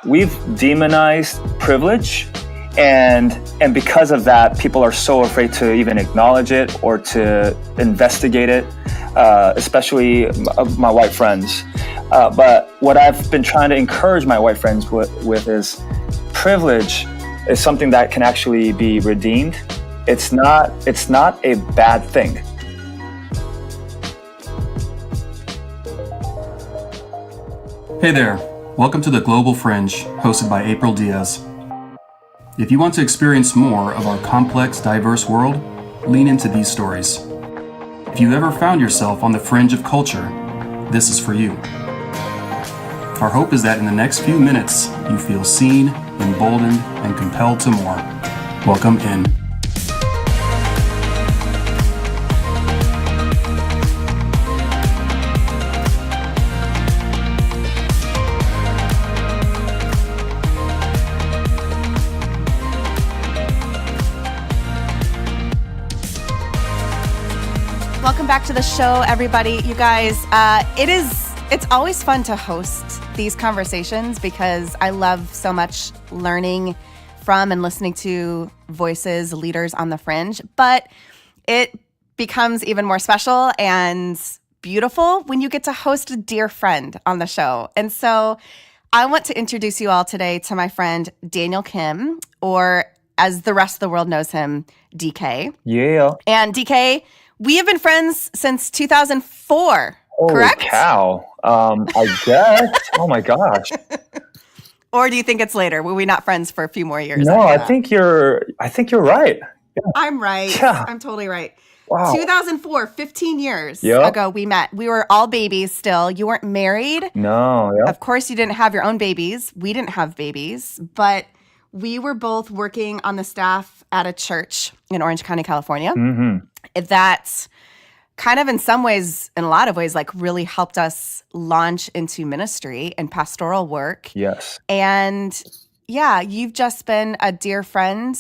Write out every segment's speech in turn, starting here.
we've demonized privilege, and because of that, people are so afraid to even acknowledge it or to investigate it, especially my white friends. But what I've been trying to encourage my white friends with is privilege is something that can actually be redeemed. It's not a bad thing. Hey there, welcome to the Global Fringe, hosted by April Diaz. If you want to experience more of our complex, diverse world, lean into these stories. If you've ever found yourself on the fringe of culture, this is for you. Our hope is that in the next few minutes, you feel seen, emboldened, and compelled to more. Welcome in. Welcome back to the show, everybody. You guys, it's always fun to host these conversations because I love so much learning from and listening to voices, leaders on the fringe. But it becomes even more special and beautiful when you get to host a dear friend on the show. And so I want to introduce you all today to my friend Daniel Kim, or as the rest of the world knows him, DK. Yeah. And DK, we have been friends since 2004, correct? Holy cow. I guess. Oh my gosh. Or do you think it's later? Were we not friends for a few more years? No, I think you're right. Yeah. I'm right. Yeah. I'm totally right. Wow. 2004, 15 years Yep. ago we met. We were all babies still. You weren't married. No, yeah. Of course, you didn't have your own babies. We didn't have babies, but we were both working on the staff at a church in Orange County, California. Mm-hmm. That kind of in some ways, in a lot of ways, like really helped us launch into ministry and pastoral work. Yes. And yeah, you've just been a dear friend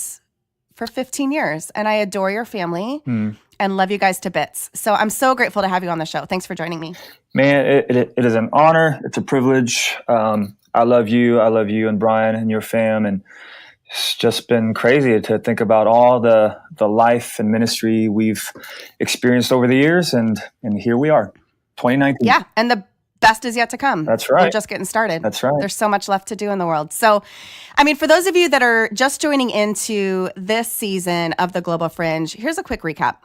for 15 years, and I adore your family and love you guys to bits. So I'm so grateful to have you on the show. Thanks for joining me. Man, it is an honor. It's a privilege. I love you. I love you and Brian and your fam. And it's just been crazy to think about all the life and ministry we've experienced over the years. And here we are, 2019. Yeah, and the best is yet to come. That's right. We're just getting started. That's right. There's so much left to do in the world. So, I mean, for those of you that are just joining into this season of the Global Fringe, here's a quick recap.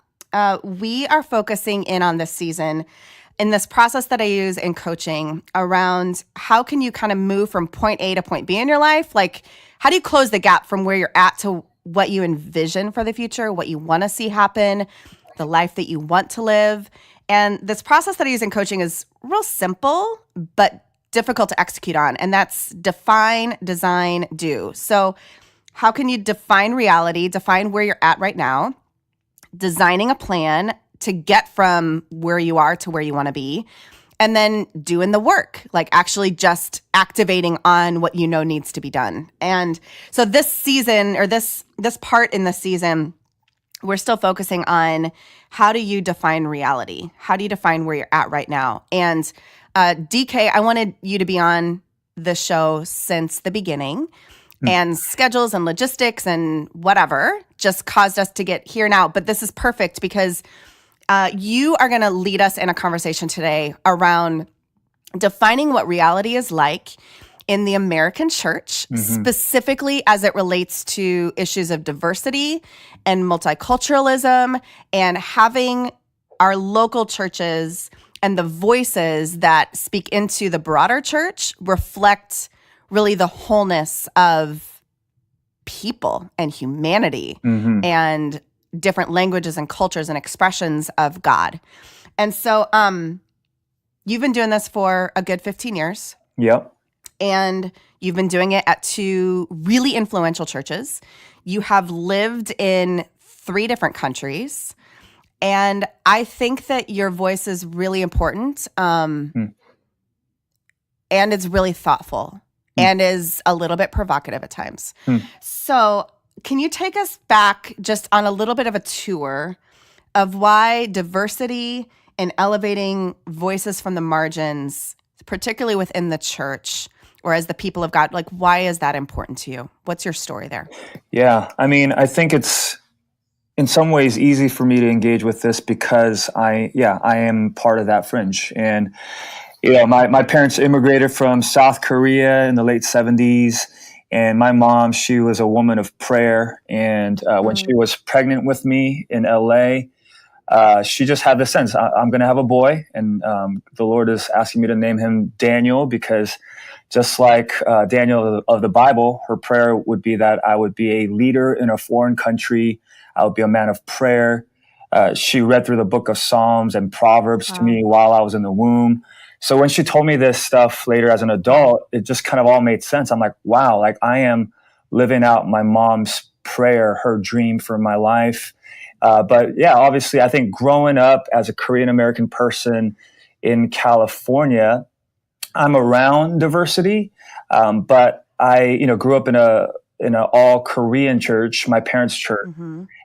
We are focusing in on this season in this process that I use in coaching around how can you kind of move from point A to point B in your life? Like, how do you close the gap from where you're at to what you envision for the future, what you want to see happen, the life that you want to live? And this process that I use in coaching is real simple, but difficult to execute on. And that's define, design, do. So how can you define reality, define where you're at right now, designing a plan to get from where you are to where you want to be, and then doing the work, like actually just activating on what you know needs to be done. And so this season, or this part in the season, we're still focusing on how do you define reality? How do you define where you're at right now? And DK, I wanted you to be on the show since the beginning. And schedules and logistics and whatever just caused us to get here now. But this is perfect because you are going to lead us in a conversation today around defining what reality is like in the American church, specifically as it relates to issues of diversity and multiculturalism, and having our local churches and the voices that speak into the broader church reflect really the wholeness of people and humanity and different languages and cultures and expressions of God. And so you've been doing this for a good 15 years. Yep. And you've been doing it at two really influential churches. You have lived in 3 different countries. And I think that your voice is really important and it's really thoughtful and is a little bit provocative at times. So can you take us back just on a little bit of a tour of why diversity and elevating voices from the margins, particularly within the church, or as the people of God? Like, why is that important to you? What's your story there? Yeah, I mean, I think it's in some ways easy for me to engage with this because I am part of that fringe. And my parents immigrated from South Korea in the late 70s. And my mom, she was a woman of prayer. And when she was pregnant with me in LA, she just had the sense, I'm going to have a boy. And the Lord is asking me to name him Daniel because just like Daniel of the Bible, her prayer would be that I would be a leader in a foreign country. I would be a man of prayer. She read through the book of Psalms and Proverbs to me while I was in the womb. So when she told me this stuff later as an adult, it just kind of all made sense. I'm like, wow, like I am living out my mom's prayer, her dream for my life. But yeah, obviously, I think growing up as a Korean American person in California, I'm around diversity, but I, grew up in an all Korean church, my parents' church,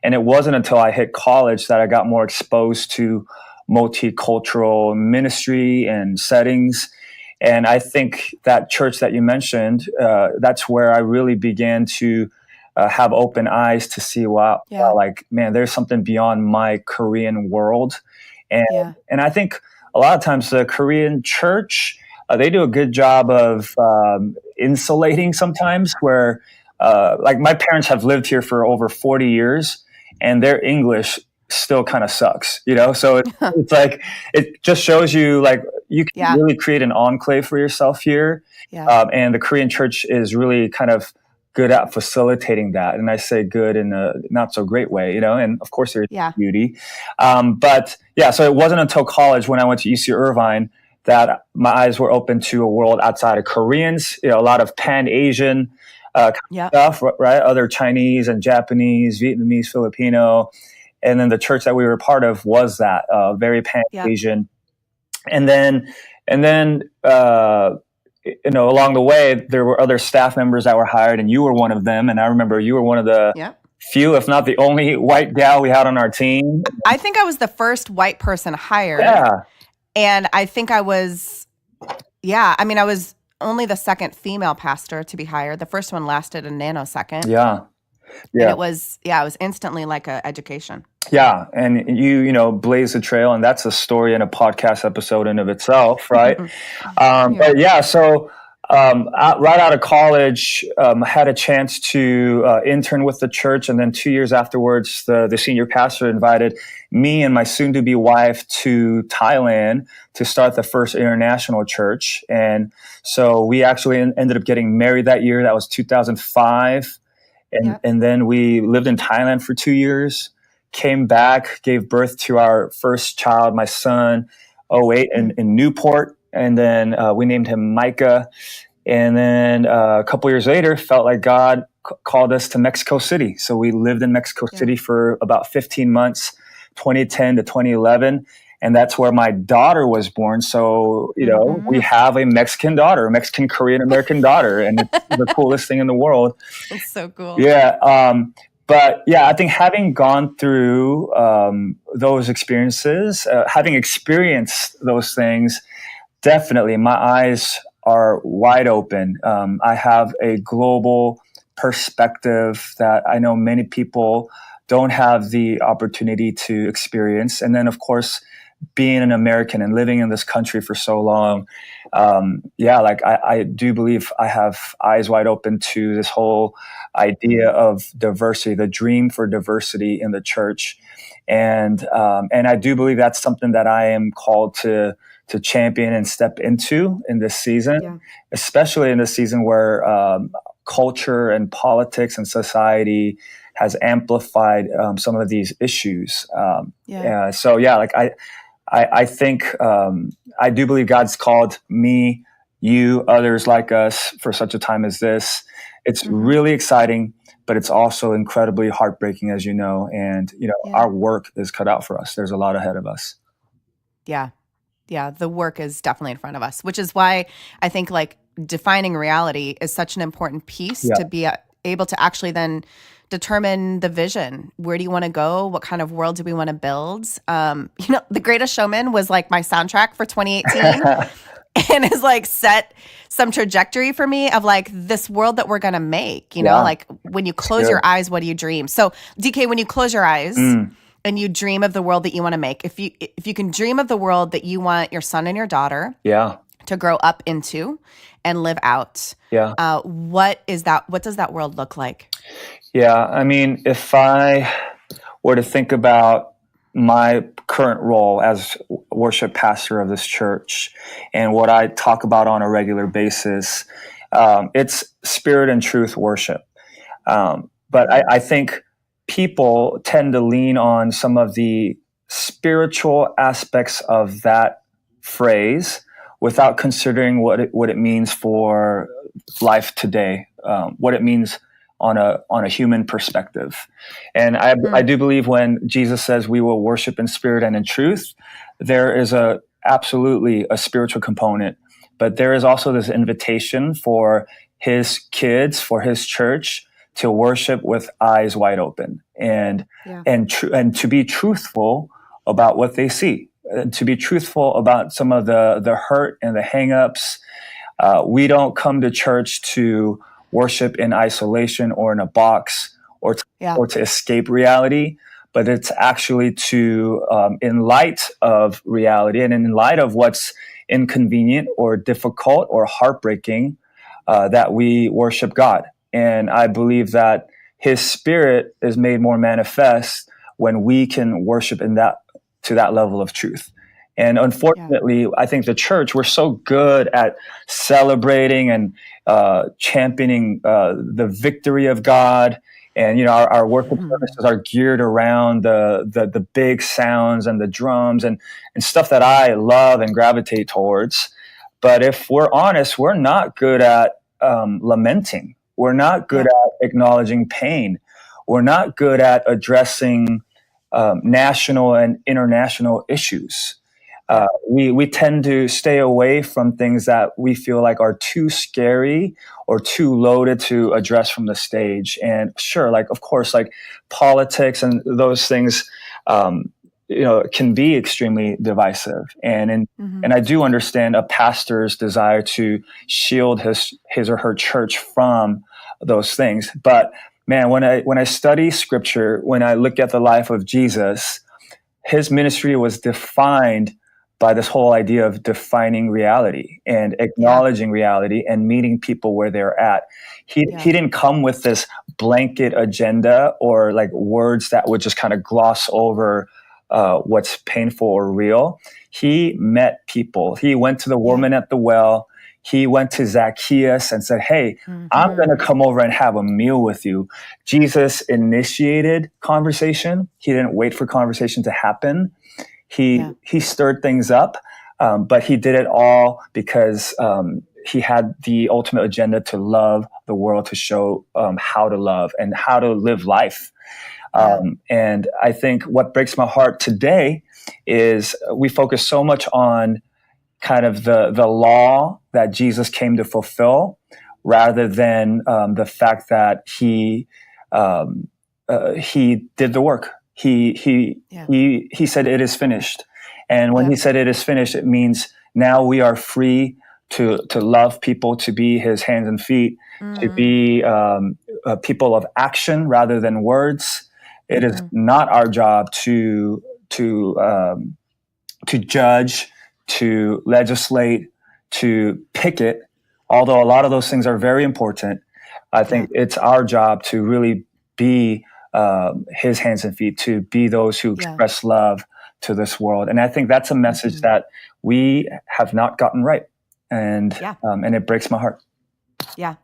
and it wasn't until I hit college that I got more exposed to multicultural ministry and settings. And I think that church that you mentioned, that's where I really began to have open eyes to see, wow, like, man, there's something beyond my Korean world. And I think a lot of times the Korean church, they do a good job of insulating sometimes where, like my parents have lived here for over 40 years and their English still kind of sucks, So it's like, it just shows you like you can really create an enclave for yourself here. And the Korean church is really kind of good at facilitating that. And I say good in a not so great way, and of course there's beauty. But yeah, so it wasn't until college when I went to UC Irvine that my eyes were open to a world outside of Koreans, a lot of Pan-Asian stuff, right? Other Chinese and Japanese, Vietnamese, Filipino. And then the church that we were a part of was that very Pan-Asian. And then along the way, there were other staff members that were hired, and you were one of them. And I remember you were one of the few, if not the only white gal we had on our team. I think I was the first white person hired. Yeah. And I think I was only the second female pastor to be hired. The first one lasted a nanosecond. Yeah. And it was instantly like an education. Yeah. And you blaze the trail, and that's a story in a podcast episode in of itself, right? But yeah, so right out of college, I had a chance to intern with the church. And then 2 years afterwards, the senior pastor invited me and my soon-to-be wife to Thailand to start the first international church. And so we actually ended up getting married that year. That was 2005. And then we lived in Thailand for 2 years, came back, gave birth to our first child, my son, 2008 in Newport. And then we named him Micah. And then a couple years later, felt like God called us to Mexico City. So we lived in Mexico City for about 15 months, 2010 to 2011. And that's where my daughter was born. So, we have a Mexican daughter, a Mexican Korean American daughter. And it's the coolest thing in the world. It's so cool. Yeah. But yeah, I think having gone through those experiences, having experienced those things, definitely my eyes are wide open. I have a global perspective that I know many people don't have the opportunity to experience. And then, of course, being an American and living in this country for so long, I do believe I have eyes wide open to this whole idea of diversity, the dream for diversity in the church. And I do believe that's something that I am called to champion and step into in this season, especially in this season where culture and politics and society has amplified some of these issues. I think I do believe God's called me, you, others like us for such a time as this. It's really exciting, but it's also incredibly heartbreaking, as you know. And, our work is cut out for us. There's a lot ahead of us. Yeah. Yeah. The work is definitely in front of us, which is why I think like defining reality is such an important piece to be able to actually then determine the vision. Where do you want to go? What kind of world do we want to build? The Greatest Showman was like my soundtrack for 2018. and has like set some trajectory for me of like this world that we're gonna make, you know, Yeah. like when you close your eyes, what do you dream? So DK, when you close your eyes and you dream of the world that you want to make, if you can dream of the world that you want your son and your daughter Yeah. to grow up into and live out, Yeah. what does that world look like? Yeah. I mean, if I were to think about my current role as worship pastor of this church and what I talk about on a regular basis, it's spirit and truth worship. But I think people tend to lean on some of the spiritual aspects of that phrase without considering what it means for life today, what it means on a human perspective. And I do believe when Jesus says we will worship in spirit and in truth, there is absolutely a spiritual component, but there is also this invitation for his kids, for his church to worship with eyes wide open and to be truthful about what they see, and to be truthful about some of the hurt and the hangups. We don't come to church to worship in isolation or in a box or to escape reality, but it's actually to, in light of reality and in light of what's inconvenient or difficult or heartbreaking, that we worship God. And I believe that his spirit is made more manifest when we can worship to that level of truth. And unfortunately, I think the church, we're so good at celebrating and championing the victory of God. And, our worship services are geared around the big sounds and the drums and stuff that I love and gravitate towards. But if we're honest, we're not good at lamenting. We're not good at acknowledging pain. We're not good at addressing national and international issues. We tend to stay away from things that we feel like are too scary or too loaded to address from the stage. And sure, of course, politics and those things, can be extremely divisive. And I do understand a pastor's desire to shield his or her church from those things. But man, when I study scripture, when I look at the life of Jesus, his ministry was defined by this whole idea of defining reality and acknowledging reality and meeting people where they're at. He didn't come with this blanket agenda or words that would just kind of gloss over what's painful or real. He met people. He went to the woman at the well. He went to Zacchaeus and said, "Hey, I'm going to come over and have a meal with you." Jesus initiated conversation. He didn't wait for conversation to happen. He stirred things up, but he did it all because he had the ultimate agenda to love the world, to show how to love and how to live life. And I think what breaks my heart today is we focus so much on kind of the law that Jesus came to fulfill, rather than the fact that he did the work. He said it is finished, and when he said it is finished, it means now we are free to love people, to be his hands and feet, to be people of action rather than words. It is not our job to judge, to legislate, to picket, although a lot of those things are very important. I think it's our job to really be his hands and feet, to be those who express love to this world. And I think that's a message that we have not gotten right. And it breaks my heart. Yeah.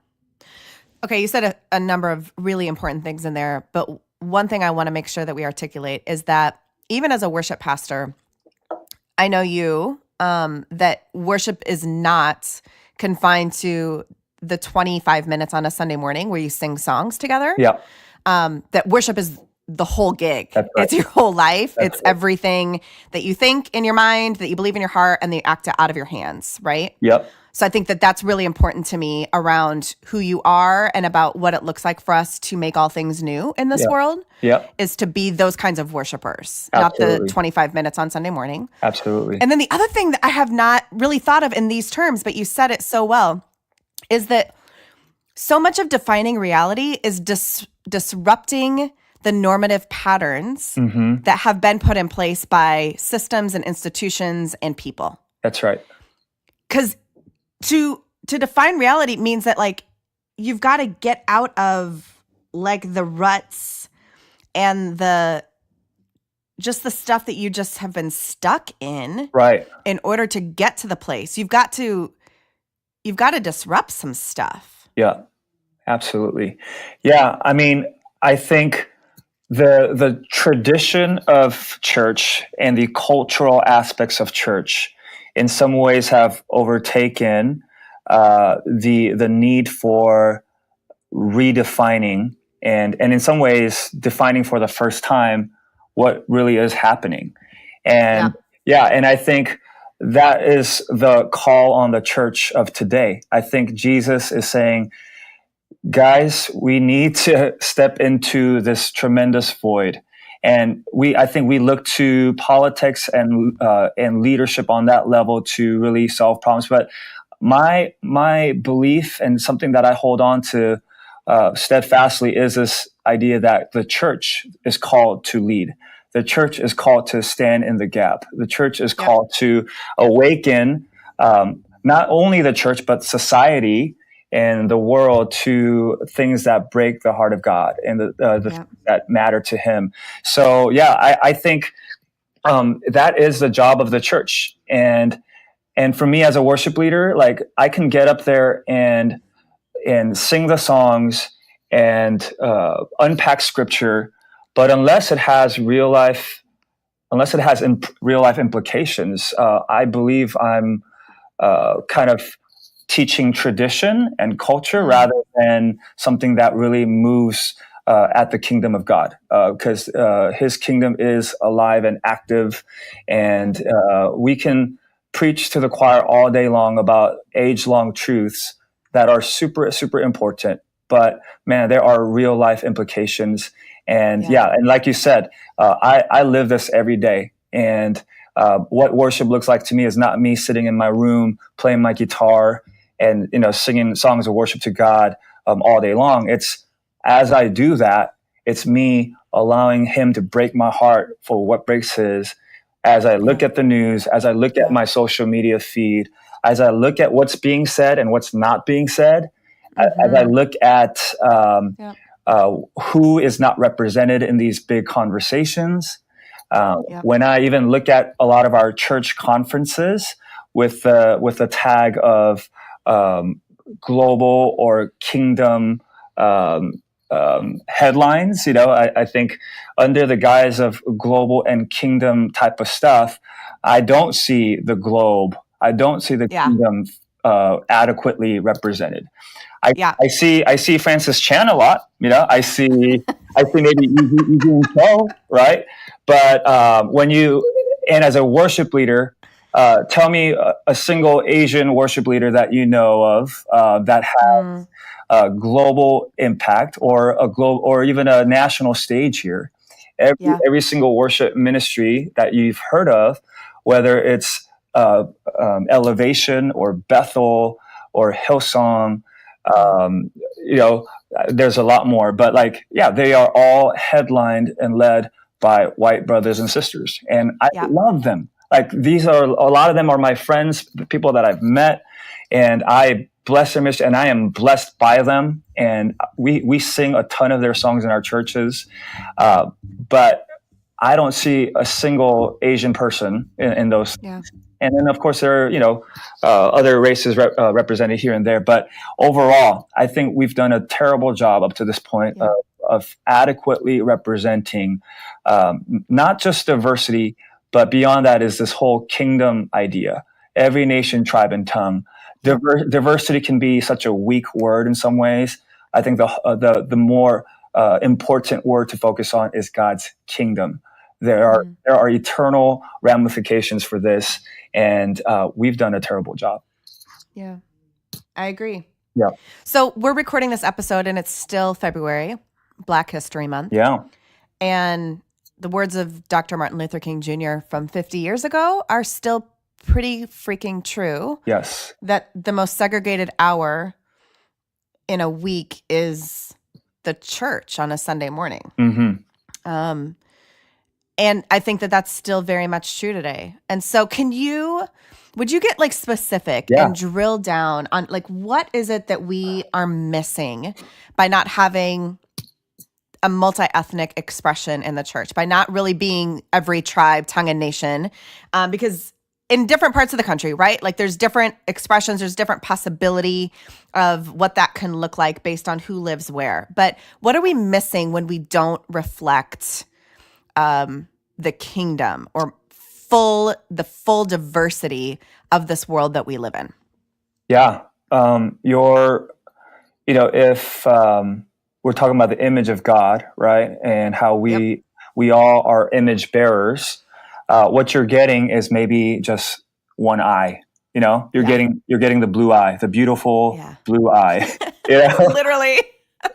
Okay, you said a number of really important things in there, but one thing I want to make sure that we articulate is that even as a worship pastor, I know that worship is not confined to the 25 minutes on a Sunday morning where you sing songs together. Yeah. That worship is the whole gig. That's right. It's your whole life. It's everything that you think in your mind, that you believe in your heart, and that you act out of your hands, right? Yep. So I think that that's really important to me around who you are and about what it looks like for us to make all things new in this Yeah. world Yeah. is to be those kinds of worshipers, not the Absolutely. 25 minutes on Sunday morning. Absolutely. And then the other thing that I have not really thought of in these terms, but you said it so well, is that so much of defining reality is disrupting the normative patterns that have been put in place by systems and institutions and people. That's right. Because to define reality means that like you've got to get out of like the ruts and the stuff that you just have been stuck in, Right. in order to get to the place. You've got to disrupt some stuff. Yeah. Absolutely. Yeah. I mean, I think the tradition of church and the cultural aspects of church in some ways have overtaken the need for redefining and in some ways defining for the first time what really is happening. And and I think that is the call on the church of today. I think Jesus is saying, guys, we need to step into this tremendous void. And I think we look to politics and leadership on that level to really solve problems. But my belief and something that I hold on to steadfastly is this idea that the church is called to lead. The church is called to stand in the gap. The church is called to awaken not only the church, but society and the world to things that break the heart of God and the that matter to Him. So, I think that is the job of the church. And for me as a worship leader, like I can get up there and sing the songs and unpack scripture, but unless it has real life implications, I believe I'm kind of teaching tradition and culture rather than something that really moves at the kingdom of God, because His kingdom is alive and active, and we can preach to the choir all day long about age-long truths that are super, super important. But man, there are real life implications. And and like you said, I live this every day. And what worship looks like to me is not me sitting in my room playing my guitar and singing songs of worship to God all day long. It's as I do that, it's me allowing Him to break my heart for what breaks His. As I look at the news, as I look at my social media feed, as I look at what's being said and what's not being said, as I look at who is not represented in these big conversations. When I even look at a lot of our church conferences with the tag of global or kingdom headlines, I think under the guise of global and kingdom type of stuff, I don't see the globe. I don't see the kingdom adequately represented. I see Francis Chan a lot. I see maybe Eugene Cho, right? But when and as a worship leader, tell me a single Asian worship leader that you know of that has a global impact or even a national stage here. Every single worship ministry that you've heard of, whether it's Elevation or Bethel or Hillsong, there's a lot more, but they are all headlined and led by white brothers and sisters, and I love them. These are a lot of them are my friends, the people that I've met, and I bless their ministry, and I am blessed by them. And we sing a ton of their songs in our churches, but I don't see a single Asian person in those. And then, of course, there are other races represented here and there. But overall, I think we've done a terrible job up to this point of adequately representing not just diversity, but beyond that is this whole kingdom idea. Every nation, tribe, and tongue. Diversity can be such a weak word in some ways. I think the more important word to focus on is God's kingdom. There are eternal ramifications for this, and we've done a terrible job. Yeah, I agree. Yeah. So we're recording this episode and it's still February, Black History Month. Yeah. And the words of Dr. Martin Luther King Jr. from 50 years ago are still pretty freaking true. Yes. That the most segregated hour in a week is the church on a Sunday morning. Mm-hmm. And I think that that's still very much true today. And so would you get like specific Yeah. and drill down on like what is it that we are missing by not having a multi-ethnic expression in the church, by not really being every tribe, tongue, and nation? Because in different parts of the country, right? Like there's different expressions, there's different possibility of what that can look like based on who lives where. But what are we missing when we don't reflect the kingdom or the full diversity of this world that we live in? Yeah. If we're talking about the image of God, right? And how we all are image bearers, what you're getting is maybe just one eye. You're getting the blue eye, the beautiful blue eye. Literally.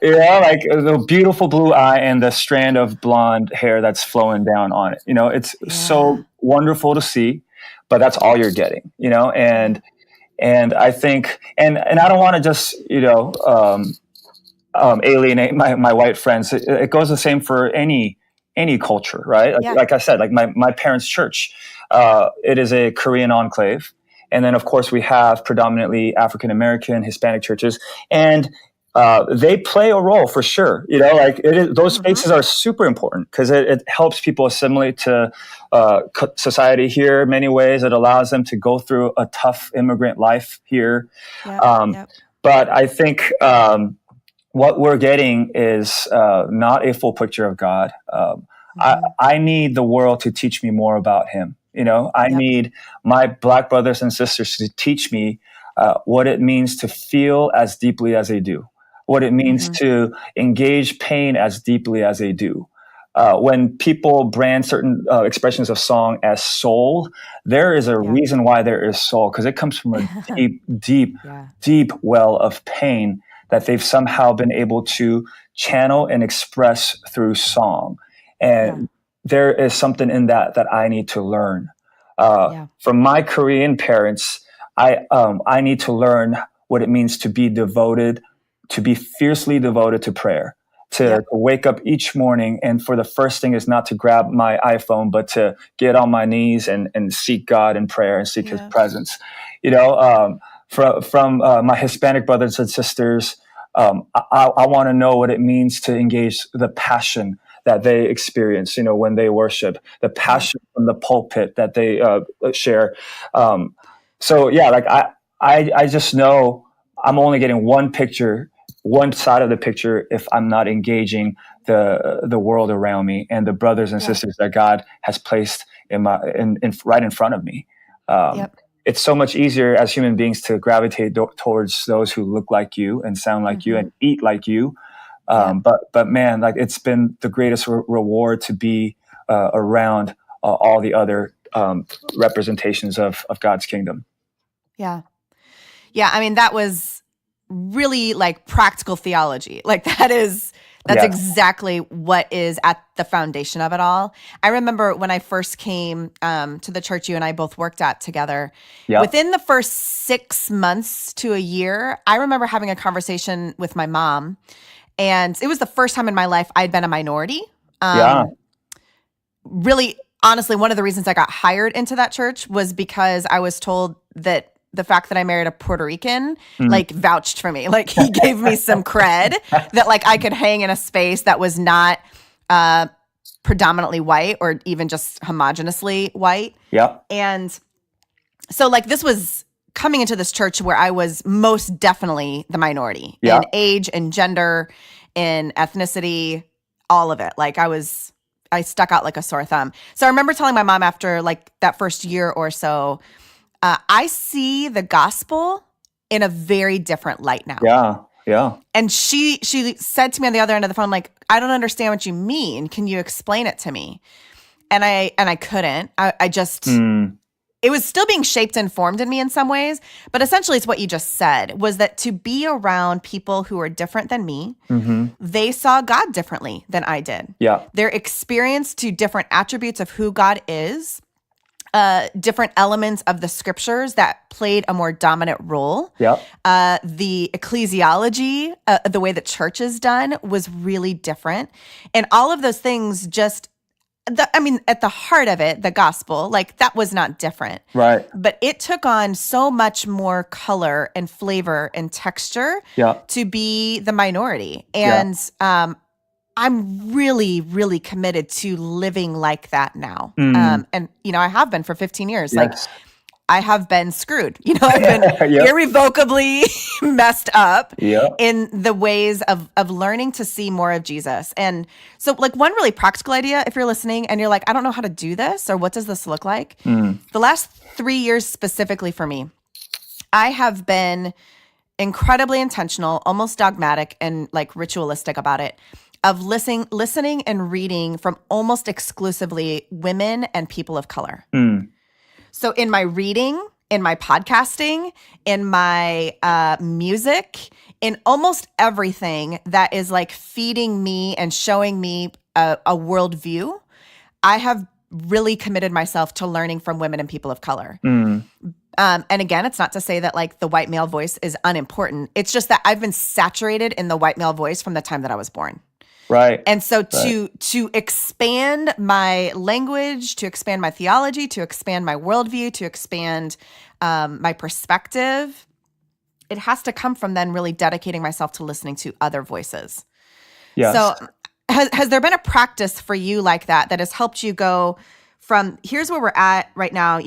Like the beautiful blue eye and the strand of blonde hair that's flowing down on it. It's so wonderful to see, but that's all you're getting. And I think, and I don't want to just alienate my white friends. It goes the same for any culture, right? Like I said, like my parents' church, it is a Korean enclave. And then, of course, we have predominantly African American, Hispanic churches, and they play a role for sure. Those spaces are super important because it helps people assimilate to society here in many ways. It allows them to go through a tough immigrant life here. But I think what we're getting is not a full picture of God. I need the world to teach me more about Him. I need my Black brothers and sisters to teach me what it means to feel as deeply as they do, what it means to engage pain as deeply as they do. When people brand certain expressions of song as soul, there is a reason why there is soul, because it comes from a deep well of pain that they've somehow been able to channel and express through song. And there is something in that I need to learn. From my Korean parents, I need to learn what it means to be devoted, to be fiercely devoted to prayer, to wake up each morning. And for the first thing is not to grab my iPhone, but to get on my knees and seek God in prayer and seek His presence. From my Hispanic brothers and sisters, I want to know what it means to engage the passion that they experience, when they worship, the passion from the pulpit that they share. I just know I'm only getting one side of the picture if I'm not engaging the world around me and the brothers and sisters that God has placed right in front of me. It's so much easier as human beings to gravitate towards those who look like you and sound like you and eat like you. But man, like it's been the greatest reward to be around all the other representations of God's kingdom. Yeah. I mean, that was really like practical theology. Like that's exactly what is at the foundation of it all. I remember when I first came to the church you and I both worked at together, within the first 6 months to a year, I remember having a conversation with my mom. And it was the first time in my life I'd been a minority. Really, honestly, one of the reasons I got hired into that church was because I was told that the fact that I married a Puerto Rican, like, vouched for me. Like, he gave me some cred that, like, I could hang in a space that was not predominantly white or even just homogeneously white. And so, like, this was coming into this church where I was most definitely the minority in age and gender, in ethnicity, all of it. Like I stuck out like a sore thumb. So I remember telling my mom after like that first year or so, I see the gospel in a very different light now. And she said to me on the other end of the phone, like, I don't understand what you mean. Can you explain it to me? And I couldn't. I just it was still being shaped and formed in me in some ways, but essentially it's what you just said, was that to be around people who are different than me, they saw God differently than I did. Yeah. They're experienced to different attributes of who God is, different elements of the scriptures that played a more dominant role. Yeah. The ecclesiology, the way the church is done, was really different. And all of those things just, at the heart of it, the gospel, like that was not different. Right. But it took on so much more color and flavor and texture to be the minority. And I'm really, really committed to living like that now. And, I have been for 15 years. Yes. Like, I have been screwed. I've been irrevocably messed up in the ways of learning to see more of Jesus. And so, like, one really practical idea, if you're listening and you're like, I don't know how to do this, or what does this look like? The last 3 years specifically for me, I have been incredibly intentional, almost dogmatic and like ritualistic about it, of listening and reading from almost exclusively women and people of color. So in my reading, in my podcasting, in my music, in almost everything that is like feeding me and showing me a worldview, I have really committed myself to learning from women and people of color. And again, it's not to say that like the white male voice is unimportant. It's just that I've been saturated in the white male voice from the time that I was born. Right. And so to expand my language, to expand my theology, to expand my worldview, to expand my perspective, it has to come from then really dedicating myself to listening to other voices. Yes. So has there been a practice for you like that has helped you go from here's where we're at right now,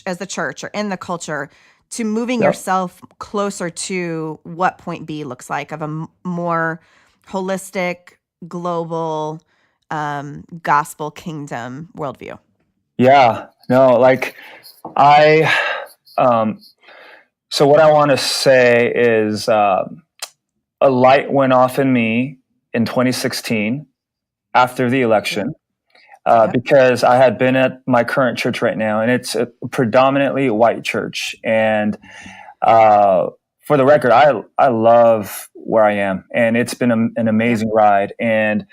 as the church or in the culture, to moving yourself closer to what point B looks like of a more holistic, global, gospel kingdom worldview? Yeah, no, like so what I want to say is a light went off in me in 2016 after the election because I had been at my current church right now, and it's a predominantly white church. And for the record, I love where I am, and it's been an amazing ride. And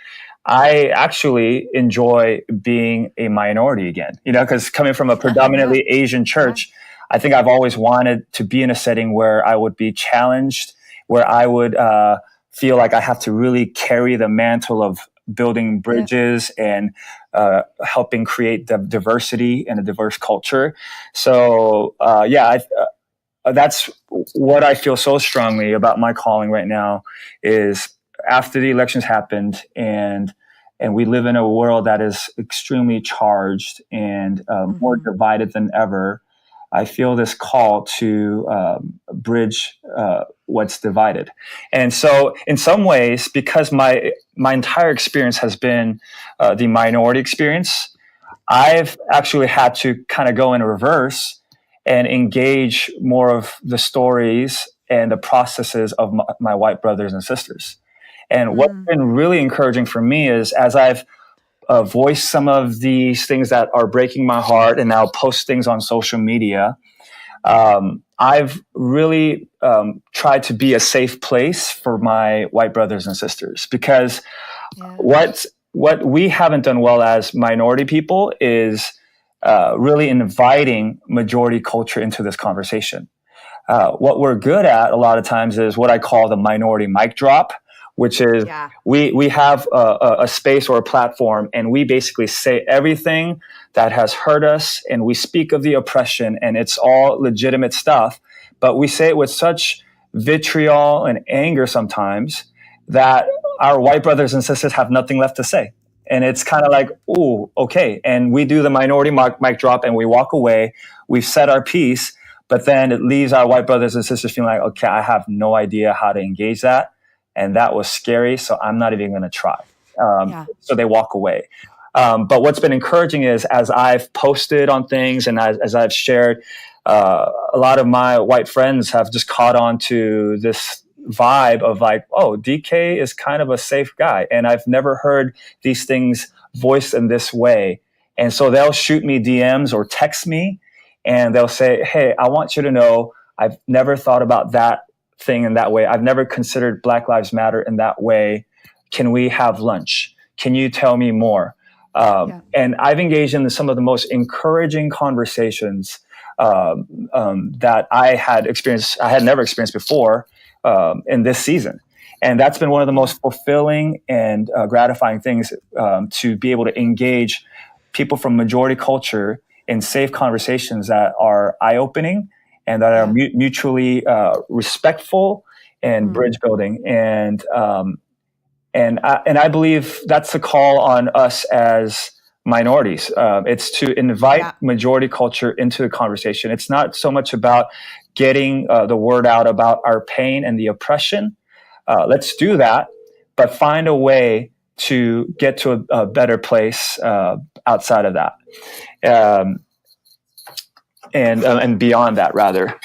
I actually enjoy being a minority again, because coming from a predominantly Asian church, I think I've always wanted to be in a setting where I would be challenged, where I would feel like I have to really carry the mantle of building bridges and helping create the diversity and a diverse culture. So, that's what I feel so strongly about my calling right now is after the elections happened and we live in a world that is extremely charged and more divided than ever. I feel this call to bridge what's divided. And so in some ways, because my entire experience has been the minority experience, I've actually had to kind of go in reverse and engage more of the stories and the processes of my white brothers and sisters. And what's been really encouraging for me is as I've voiced some of these things that are breaking my heart and now post things on social media, I've really tried to be a safe place for my white brothers and sisters, because what we haven't done well as minority people is really inviting majority culture into this conversation. What we're good at a lot of times is what I call the minority mic drop, which is we have a space or a platform, and we basically say everything that has hurt us, and we speak of the oppression, and it's all legitimate stuff, but we say it with such vitriol and anger sometimes that our white brothers and sisters have nothing left to say. And it's kind of like, ooh, okay. And we do the minority mic drop and we walk away. We've said our piece, but then it leaves our white brothers and sisters feeling like, okay, I have no idea how to engage that. And that was scary, so I'm not even going to try. So they walk away. But what's been encouraging is as I've posted on things and as I've shared, a lot of my white friends have just caught on to this vibe of like, oh, DK is kind of a safe guy. And I've never heard these things voiced in this way. And so they'll shoot me DMs or text me. and they'll say, hey, I want you to know I've never thought about that thing in that way. I've never considered Black Lives Matter in that way. Can we have lunch? Can you tell me more? And I've engaged in some of the most encouraging conversations that I had never experienced before in this season. And that's been one of the most fulfilling and gratifying things, to be able to engage people from majority culture in safe conversations that are eye-opening and that are mutually respectful and bridge building. And I believe that's the call on us as minorities. It's to invite majority culture into the conversation. It's not so much about getting the word out about our pain and the oppression. Let's do that, but find a way to get to a better place outside of that, and beyond that, rather.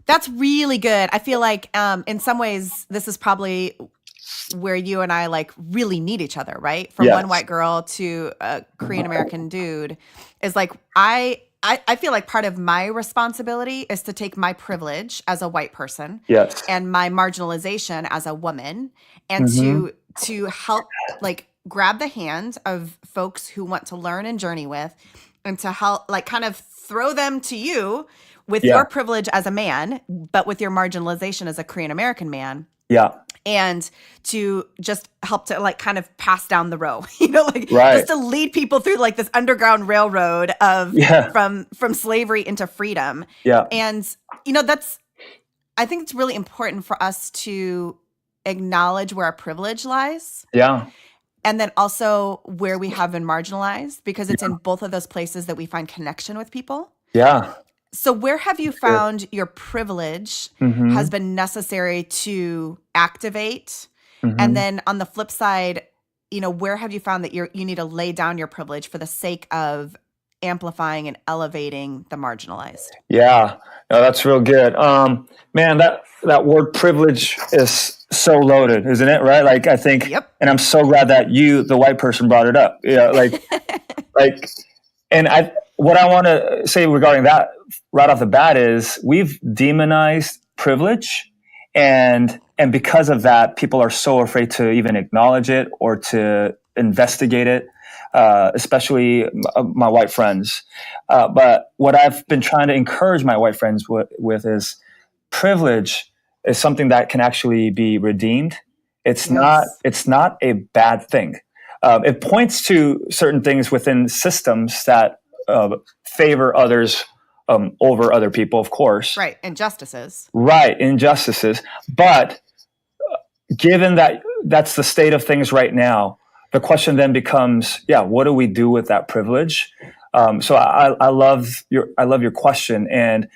That's really good. I feel like in some ways, this is probably where you and I like really need each other, right? From one white girl to a Korean American dude, is like I feel like part of my responsibility is to take my privilege as a white person and my marginalization as a woman, and to help like grab the hand of folks who want to learn and journey with, and to help like kind of throw them to you with your privilege as a man, but with your marginalization as a Korean American man. And to just help to like kind of pass down the row, just to lead people through like this underground railroad of from slavery into freedom. And I think it's really important for us to acknowledge where our privilege lies. And then also where we have been marginalized, because it's in both of those places that we find connection with people. So where have you found your privilege has been necessary to activate? And then on the flip side, where have you found that you need to lay down your privilege for the sake of amplifying and elevating the marginalized? No, that's real good. Man, that word privilege is so loaded, isn't it? Right? Like, I think, and I'm so glad that you, the white person, brought it up. What I want to say regarding that right off the bat is we've demonized privilege, and because of that, people are so afraid to even acknowledge it or to investigate it, especially my white friends. But what I've been trying to encourage my white friends with is privilege is something that can actually be redeemed. It's not a bad thing. It points to certain things within systems that favor others over other people, of course. Injustices. Injustices. But given that that's the state of things right now, the question then becomes, what do we do with that privilege? So I love your question, and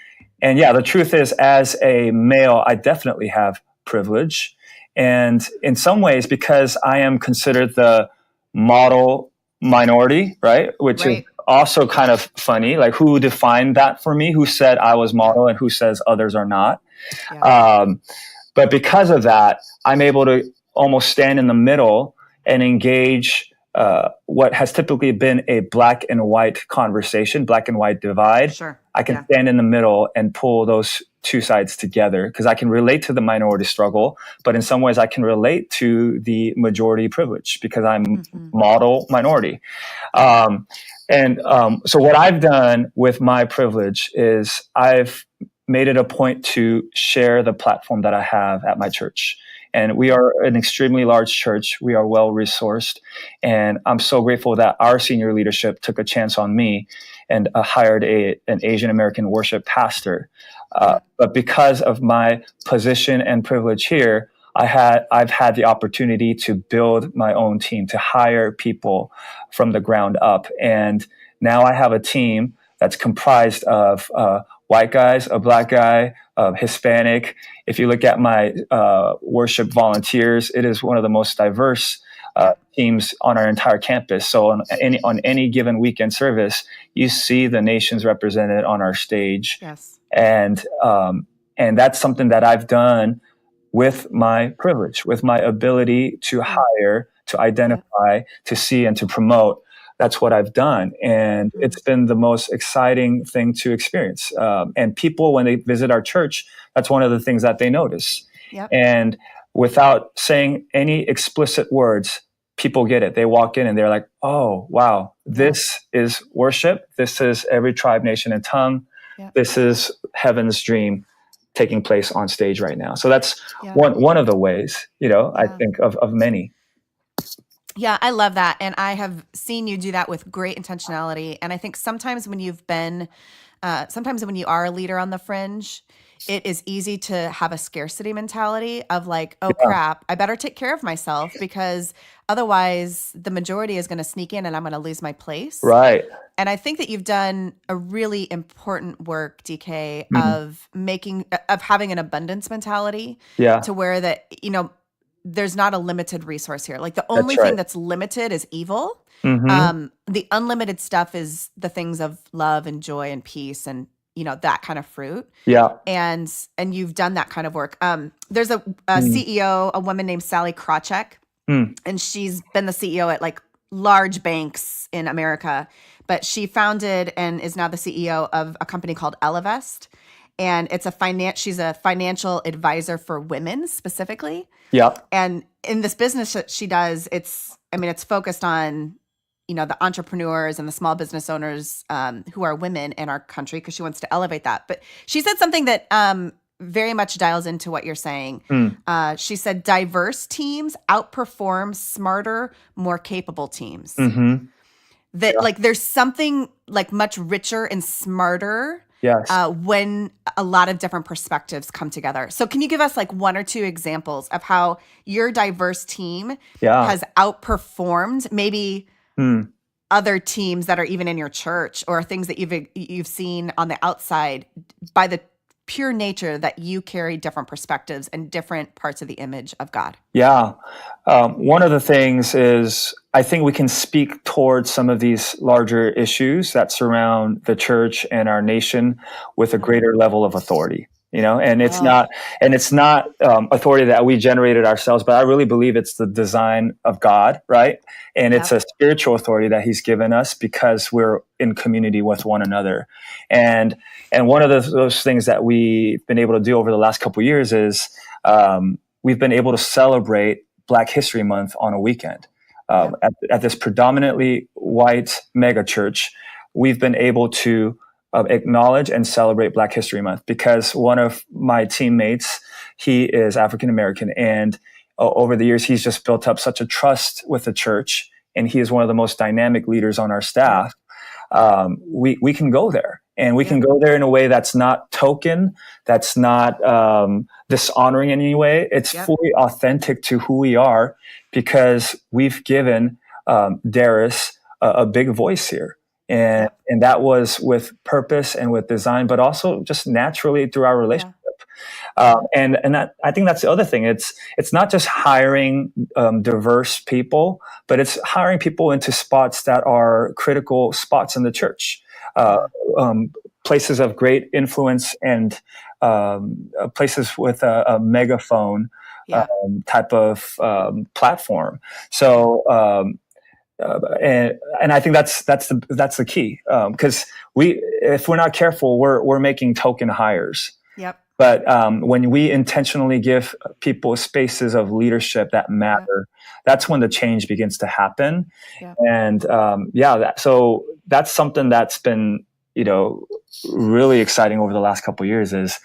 the truth is, as a male, I definitely have privilege, and in some ways, because I am considered the model minority, right? Which is also kind of funny. Like, who defined that for me? Who said I was model, and who says others are not? But because of that, I'm able to almost stand in the middle and engage what has typically been a black and white conversation, black and white divide. I can stand in the middle and pull those two sides together, because I can relate to the minority struggle, but in some ways I can relate to the majority privilege because I'm model minority. So what I've done with my privilege is I've made it a point to share the platform that I have at my church. And we are an extremely large church. We are well resourced. And I'm so grateful that our senior leadership took a chance on me and hired an Asian American worship pastor. But because of my position and privilege here, I've had the opportunity to build my own team, to hire people from the ground up. And now I have a team that's comprised of white guys, a black guy, Hispanic. If you look at my worship volunteers, it is one of the most diverse teams on our entire campus. So on any given weekend service, you see the nations represented on our stage. And that's something that I've done with my privilege, with my ability to hire, to identify, to see, and to promote that's what I've done. And it's been the most exciting thing to experience. And people, when they visit our church, that's one of the things that they notice. Yep. And without saying any explicit words, people get it. They walk in and they're like, oh, wow, this is worship. This is every tribe, nation, and tongue. Yep. This is heaven's dream taking place on stage right now. So that's one of the ways, I think of many. Yeah, I love that. And I have seen you do that with great intentionality. And I think sometimes when you are a leader on the fringe, it is easy to have a scarcity mentality of like, oh crap, I better take care of myself because otherwise the majority is going to sneak in and I'm going to lose my place. Right. And I think that you've done a really important work, DK, of having an abundance mentality to where that, there's not a limited resource here. Like the only thing that's limited is evil. The unlimited stuff is the things of love and joy and peace and, that kind of fruit. Yeah. And you've done that kind of work. There's a CEO, a woman named Sally Krawcheck, and she's been the CEO at like large banks in America, but she founded and is now the CEO of a company called Ellevest. And she's a financial advisor for women specifically. Yeah. And in this business that she does, it's focused on, the entrepreneurs and the small business owners who are women in our country because she wants to elevate that. But she said something that very much dials into what you're saying. She said, diverse teams outperform smarter, more capable teams. That like there's something like much richer and smarter when a lot of different perspectives come together. So can you give us like one or two examples of how your diverse team has outperformed maybe other teams that are even in your church or things that you've seen on the outside by the pure nature that you carry different perspectives and different parts of the image of God? Yeah. One of the things is I think we can speak towards some of these larger issues that surround the church and our nation with a greater level of authority. And it's not authority that we generated ourselves, but I really believe it's the design of God, right? And it's a spiritual authority that He's given us because we're in community with one another. And one of those things that we've been able to do over the last couple of years is we've been able to celebrate Black History Month on a weekend. At this predominantly white mega church, we've been able to acknowledge and celebrate Black History Month because one of my teammates, he is African American, and over the years he's just built up such a trust with the church, and he is one of the most dynamic leaders on our staff. We can go there, and we can go there in a way that's not token, that's not dishonoring in any way. It's fully authentic to who we are because we've given Darius a big voice here. And that was with purpose and with design, but also just naturally through our relationship. And that, I think that's the other thing. It's not just hiring diverse people, but it's hiring people into spots that are critical spots in the church, places of great influence and places with a megaphone type of platform. So. And I think that's the key because if we're not careful, we're making token hires. Yep. But when we intentionally give people spaces of leadership that matter, that's when the change begins to happen. Yep. And so that's something that's been really exciting over the last couple of years. Is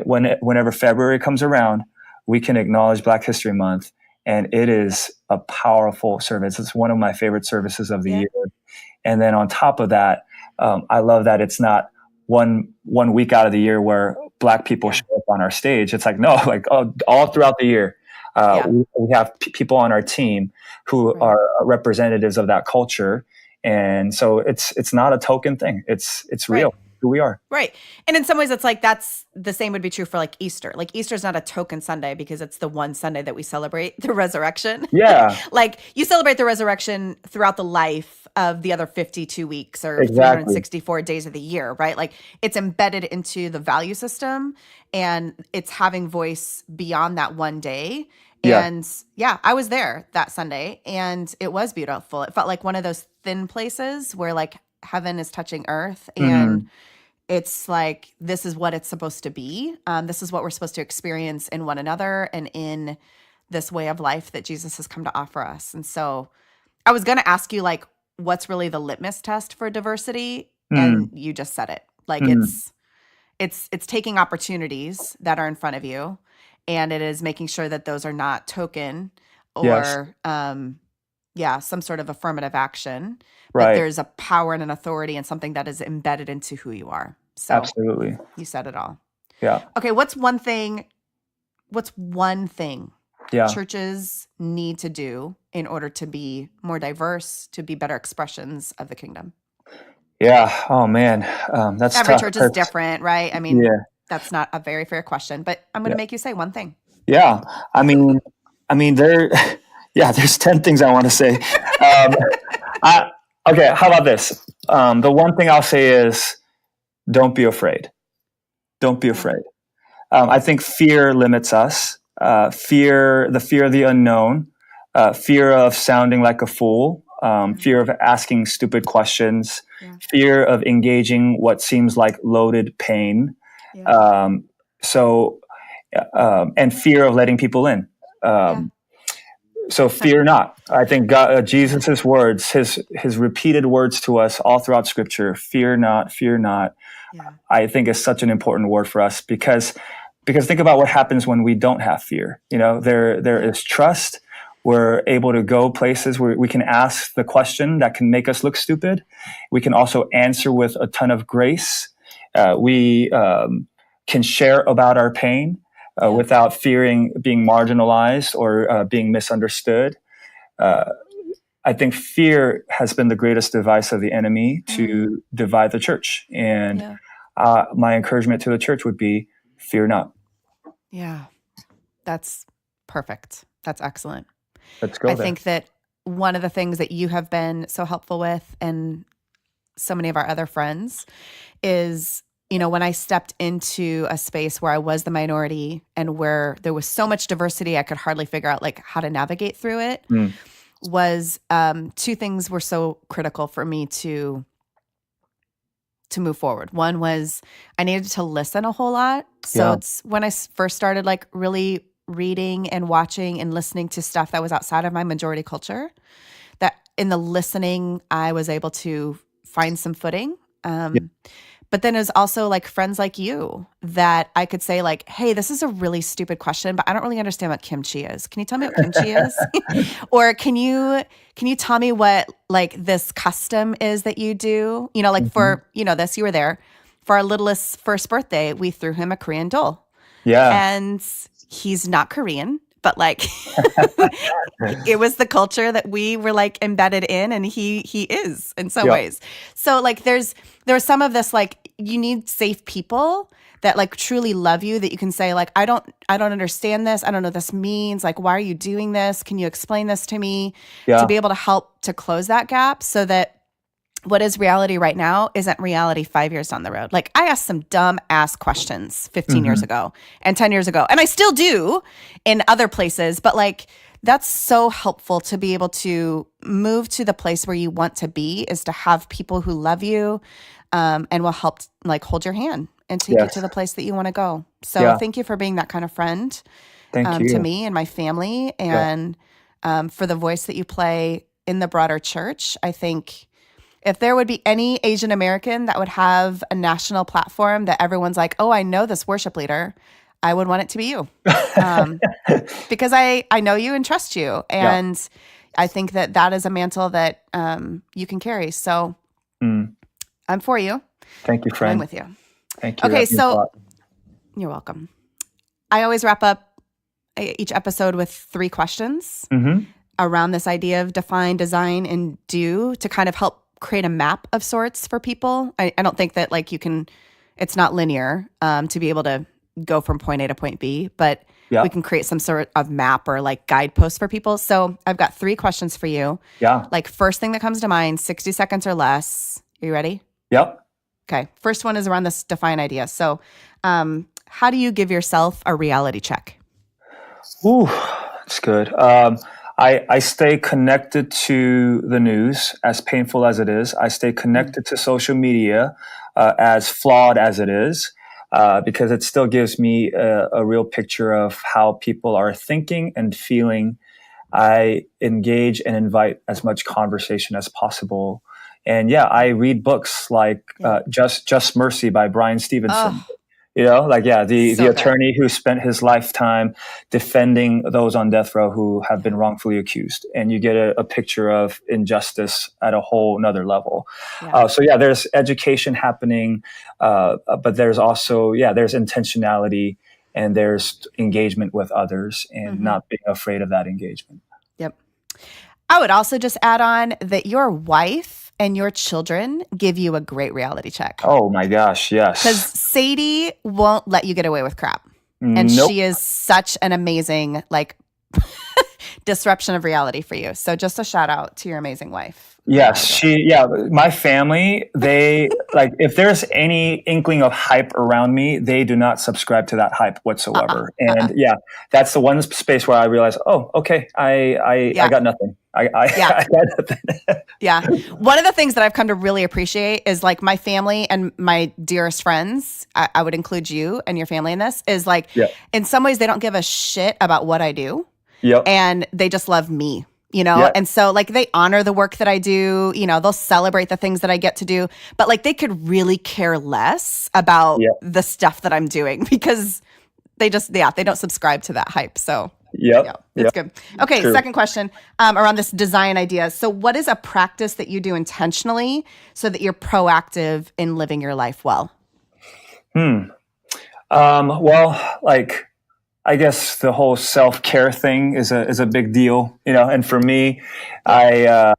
whenever February comes around, we can acknowledge Black History Month. And it is a powerful service. It's one of my favorite services of the year. And then on top of that, I love that it's not one week out of the year where Black people show up on our stage. It's like, all throughout the year, we have people on our team who are representatives of that culture. And so it's not a token thing. It's real. Who we are. Right. And in some ways it's like that's the same would be true for like Easter. Like Easter is not a token Sunday because it's the one Sunday that we celebrate the resurrection. Yeah. Like you celebrate the resurrection throughout the life of the other 52 weeks or 364 days of the year, right? Like it's embedded into the value system and it's having voice beyond that one day. Yeah. And yeah, I was there that Sunday and it was beautiful. It felt like one of those thin places where like heaven is touching earth and Mm, it's like, this is what it's supposed to be. This is what we're supposed to experience in one another and in this way of life that Jesus has come to offer us. And so I was going to ask you like, what's really the litmus test for diversity? And mm, you just said it. Like mm. it's taking opportunities that are in front of you and it is making sure that those are not token Yes. or some sort of affirmative action, but Right. there's a power and an authority and something that is embedded into who you are. So Absolutely. you said it all. Yeah. Okay, what's one thing Yeah. churches need to do in order to be more diverse, to be better expressions of the kingdom? Yeah. Oh man. That's Every tough. church is different, right? I mean, Yeah. that's not a very fair question, but I'm going to Yeah. make you say one thing. Yeah. I mean, there, yeah, there's 10 things I want to say. Um, I, okay. How about this? The one thing I'll say is don't be afraid. Don't be Yeah. afraid. I think fear limits us. The fear of the unknown, fear of sounding like a fool, Yeah. fear of asking stupid questions, Yeah. fear of engaging what seems like loaded pain. Yeah. Um, so, and fear of letting people in. Yeah. So fear not. I think God, Jesus's words, his repeated words to us all throughout Scripture, fear not, fear not. Yeah. I think is such an important word for us because think about what happens when we don't have fear. There is trust. We're able to go places where we can ask the question that can make us look stupid. We can also answer with a ton of grace. We can share about our pain without fearing being marginalized or being misunderstood. I think fear has been the greatest device of the enemy to divide the church. And Yeah. my encouragement to the church would be fear not. Yeah. That's perfect. That's excellent. Let's go I there. think that one of the things that you have been so helpful with and so many of our other friends is, when I stepped into a space where I was the minority and where there was so much diversity, I could hardly figure out like how to navigate through it, Mm. was two things were so critical for me to move forward. One was I needed to listen a whole lot. So Yeah. it's when I first started like really reading and watching and listening to stuff that was outside of my majority culture, that in the listening, I was able to find some footing. Yeah. But then there's also like friends like you that I could say like, hey, this is a really stupid question, but I don't really understand what kimchi is. Can you tell me what kimchi is? Or can you tell me what like this custom is that you do? Like for, this, you were there. For our littlest first birthday, we threw him a Korean doll. Yeah. And he's not Korean, but like it was the culture that we were like embedded in, and he is in some Yeah. ways. So like there's some of this like you need safe people that like truly love you, that you can say like I don't understand this, I don't know what this means, like why are you doing this? Can you explain this to me? Yeah. To be able to help to close that gap so that what is reality right now isn't reality 5 years down the road. Like I asked some dumb ass questions 15 years ago and 10 years ago, and I still do in other places, but like that's so helpful to be able to move to the place where you want to be, is to have people who love you and will help like hold your hand and take you Yes. to the place that you want to go. So Yeah. thank you for being that kind of friend Thank you. to me and my family, and for the voice that you play in the broader church. I think if there would be any Asian American that would have a national platform that everyone's like, oh, I know this worship leader, I would want it to be you. Because I know you and trust you. And I think that is a mantle that you can carry. So I'm for you. Thank you, I'm friend. with you. Thank you. Okay, That means a so lot. you're welcome. I always wrap up each episode with 3 questions around this idea of define, design, and do, to kind of help create a map of sorts for people. I don't think that like it's not linear to be able to go from point A to point B, but we can create some sort of map or like guidepost for people. So I've got 3 questions for you. Yeah. Like first thing that comes to mind, 60 seconds or less. Are you ready? Yep. Okay. First one is around this define idea. So how do you give yourself a reality check? Ooh, It's good. I stay connected to the news, as painful as it is. I stay connected to social media, as flawed as it is, because it still gives me a real picture of how people are thinking and feeling. I engage and invite as much conversation as possible. And yeah, I read books like Just Mercy by Brian Stevenson. Oh, Like, yeah, the so good. attorney who spent his lifetime defending those on death row who have been wrongfully accused. And you get a picture of injustice at a whole nother level. Yeah. So yeah, there's education happening, but there's also, there's intentionality and there's engagement with others and not being afraid of that engagement. Yep. I would also just add on that your wife and your children give you a great reality check. Oh my gosh, Because yes. Sadie won't let you get away with crap. And Nope. she is such an amazing, disruption of reality for you. So just a shout out to your amazing wife. Yes, my family, they if there's any inkling of hype around me, they do not subscribe to that hype whatsoever. And that's the one space where I realize, oh, okay, I got nothing. I got nothing. Yeah. One of the things that I've come to really appreciate is my family and my dearest friends, I would include you and your family in this, is in some ways they don't give a shit about what I do. Yep. And they just love me. Yep. And so they honor the work that I do, they'll celebrate the things that I get to do, but they could really care less about the stuff that I'm doing because they just, they don't subscribe to that hype. So it's good. Okay. True. Second question around this design idea. So what is a practice that you do intentionally so that you're proactive in living your life well? Well, I guess the whole self-care thing is a big deal, and for me, I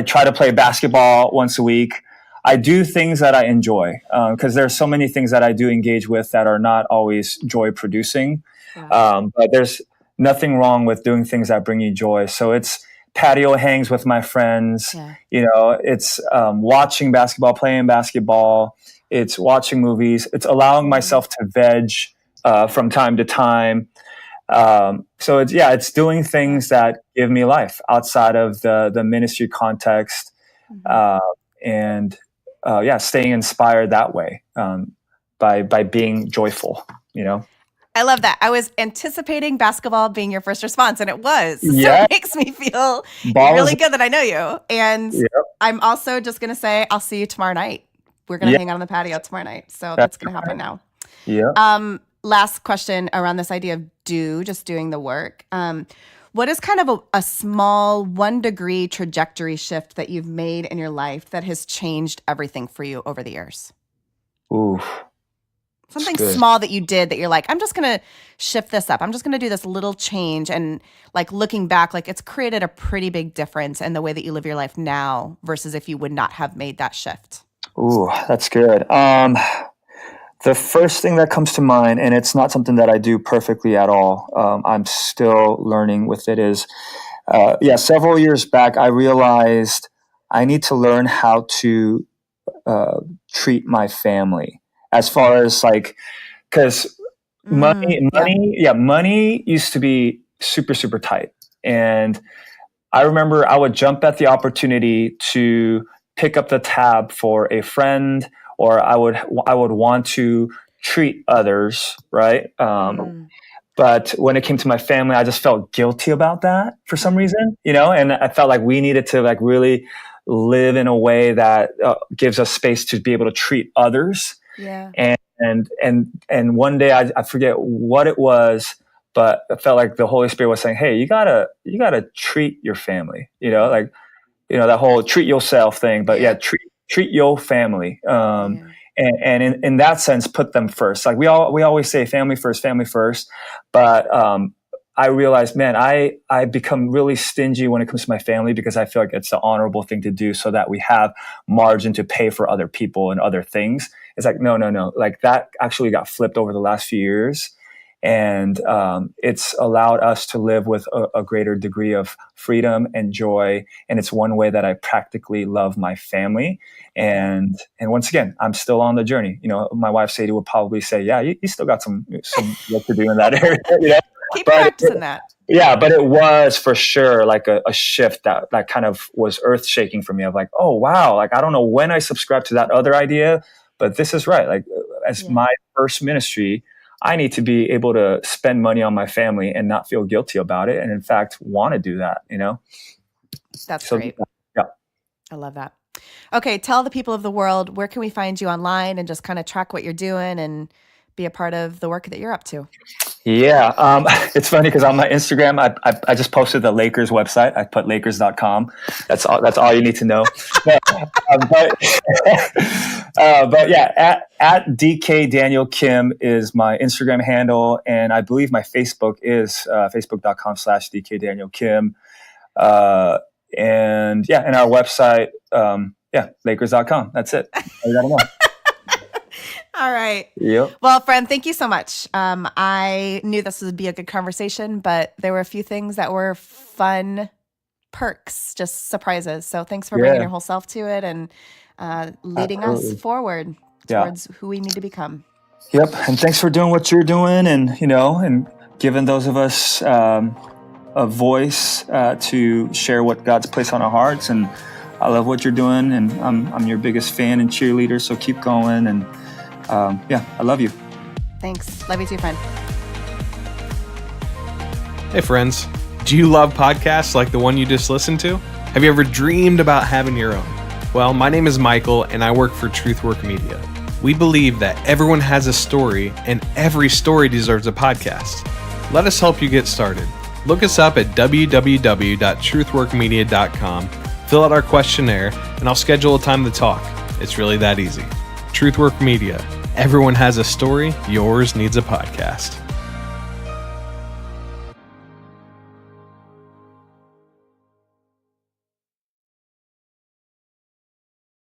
try to play basketball once a week. I do things that I enjoy, because there's so many things that I do engage with that are not always joy producing. But there's nothing wrong with doing things that bring you joy. So it's patio hangs with my friends, it's watching basketball, playing basketball, it's watching movies, it's allowing myself to veg from time to time. So it's doing things that give me life outside of the ministry context, and staying inspired that way, by being joyful, I love that. I was anticipating basketball being your first response, and it was. So Yeah. it makes me feel Ball really is- good that I know you. And I'm also just going to say, I'll see you tomorrow night. We're going to hang out on the patio tomorrow night. So that's going to happen now. Yeah. Last question around this idea of just doing the work. What is kind of a small 1-degree trajectory shift that you've made in your life that has changed everything for you over the years? Ooh. Something small that you did that you're I'm just going to shift this up. I'm just going to do this little change. And looking back, it's created a pretty big difference in the way that you live your life now versus if you would not have made that shift. Ooh, that's good. The first thing that comes to mind, and it's not something that I do perfectly at all, I'm still learning with it, is, several years back, I realized I need to learn how to treat my family, as far as because money used to be super, super tight. And I remember I would jump at the opportunity to pick up the tab for a friend, or I would want to treat others, right? But when it came to my family, I just felt guilty about that for some reason, and I felt like we needed to really live in a way that gives us space to be able to treat others. Yeah. And one day I forget what it was, but I felt like the Holy Spirit was saying, "Hey, you gotta treat your family," that whole treat yourself thing, but treat your family. And in that sense, put them first. We always say family first, but I realized, man, I become really stingy when it comes to my family because I feel like it's the honorable thing to do so that we have margin to pay for other people and other things. It's no. That actually got flipped over the last few years. And it's allowed us to live with a greater degree of freedom and joy. And it's one way that I practically love my family. And once again, I'm still on the journey. My wife Sadie would probably say, "Yeah, you still got some work to do in that area." Keep practicing that. Yeah, but it was for sure like a shift that kind of was earth shaking for me of like, oh, wow. Like, I don't know when I subscribed to that other idea, but this is right. Like, as my first ministry, I need to be able to spend money on my family and not feel guilty about it. And in fact, want to do that, That's So, great. yeah. I love that. Okay. Tell the people of the world, where can we find you online and just kind of track what you're doing and be a part of the work that you're up to? Yeah, it's funny because on my Instagram, I just posted the Lakers website. I put Lakers.com. That's all you need to know. But yeah, at DK Daniel Kim is my Instagram handle, and I believe my Facebook is facebook.com/DK Daniel Kim. And our website, Lakers.com. That's it. I gotta know. All right. Yep. Well, friend, thank you so much. I knew this would be a good conversation, but there were a few things that were fun perks, just surprises. So thanks for bringing your whole self to it and leading us forward towards who we need to become. Yep. And thanks for doing what you're doing and, and giving those of us a voice to share what God's placed on our hearts. And I love what you're doing, and I'm your biggest fan and cheerleader. So keep going. And I love you. Thanks. Love you too, friend. Hey, friends. Do you love podcasts like the one you just listened to? Have you ever dreamed about having your own? Well, my name is Michael, and I work for Truthwork Media. We believe that everyone has a story, and every story deserves a podcast. Let us help you get started. Look us up at www.truthworkmedia.com, fill out our questionnaire, and I'll schedule a time to talk. It's really that easy. Truthwork Media. Everyone has a story. Yours needs a podcast.